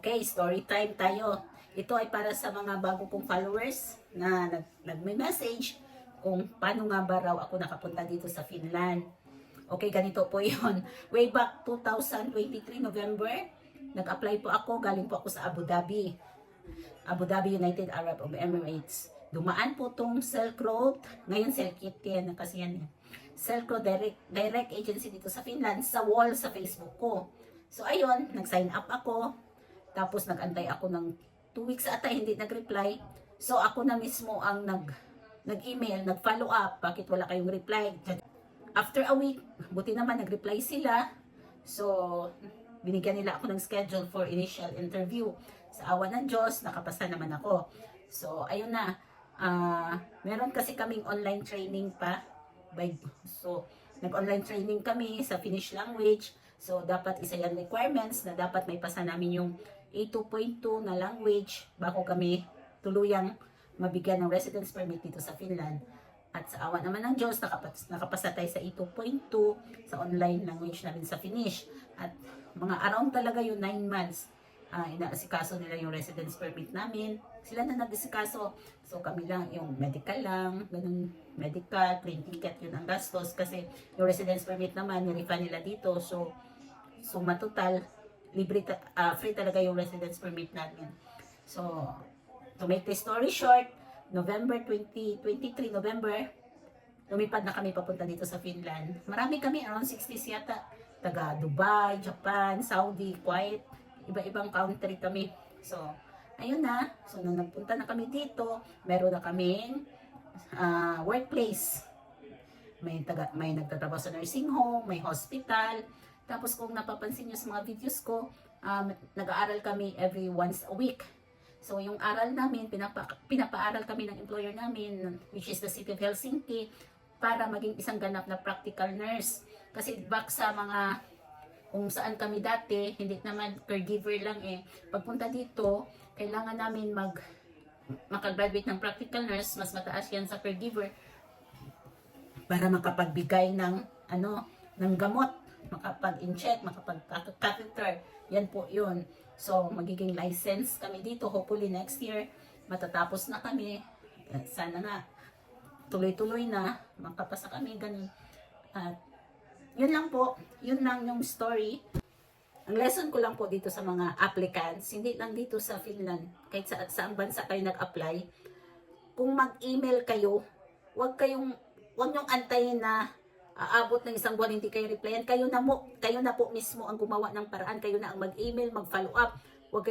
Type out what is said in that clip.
Okay, story time tayo. Ito ay para sa mga bago kong followers na nagme-message kung paano nga ba raw ako nakapunta dito sa Finland. Okay, ganito po yon. Way back 2023 November, nag-apply po ako, galing po ako sa Abu Dhabi. Abu Dhabi, United Arab Emirates. Dumaan po tong Silk Road, ngayon Silk yan kasi yan. Silk Road direct agency dito sa Finland, sa wall sa Facebook ko. So ayun, nag-sign up ako. Tapos nag-antay ako ng 2 weeks ata, hindi nag-reply. So ako na mismo ang nag-email, nag-follow up, bakit wala kayong reply? After a week, buti naman nag-reply sila. So binigyan nila ako ng schedule for initial interview. Sa awa ng Diyos, nakapasa naman ako. So ayun na, meron kasi kaming online training pa. So nag-online training kami sa Finnish language. So dapat isa yan requirements na dapat may pasa namin yung A2.2 na language bago kami tuluyang mabigyan ng residence permit dito sa Finland. At sa awa naman ng Diyos, nakapasa tayo sa A2.2 sa online language namin sa Finnish. At mga around talaga yung 9 months, inaasikaso nila yung residence permit namin. Sila na nag-asikaso. So kami lang, yung medical lang, ganun, medical, plane ticket, yun ang gastos. Kasi yung residence permit naman, nirefund nila dito. So matotal, libre, free talaga yung residence permit namin. So, to make the story short, November 2023, November, lumipad na kami papunta dito sa Finland. Marami kami, around 60 yata. Taga Dubai, Japan, Saudi, Kuwait, iba-ibang country kami. So, ayun na. So, nung nagpunta na kami dito, meron na kaming workplace. May nagtatrabaho sa nursing home, may hospital. Tapos kung napapansin nyo sa mga videos ko, nag-aaral kami every once a week. So yung aral namin, pinapaaral kami ng employer namin, which is the City of Helsinki, para maging isang ganap na practical nurse. Kasi back sa mga kung saan kami dati, hindi naman caregiver lang eh. Pagpunta dito, kailangan namin makagraduate ng practical nurse, mas mataas yan sa caregiver, para makapagbigay ng ng gamot, makapag-inject, makapag-catheter. Yan po yun. So, magiging license kami dito. Hopefully next year, matatapos na kami. Sana na, tuloy-tuloy na, makapasa kami, ganun. At, yun lang po. Yun lang yung story. Ang lesson ko lang po dito sa mga applicants, hindi lang dito sa Finland, kahit saang bansa kayo nag-apply, kung mag-email kayo, huwag niyong antayin na aabot ng isang buwan hindi kayo replyan. Kayo na po mismo ang gumawa ng paraan. Kayo na ang mag-email, mag-follow up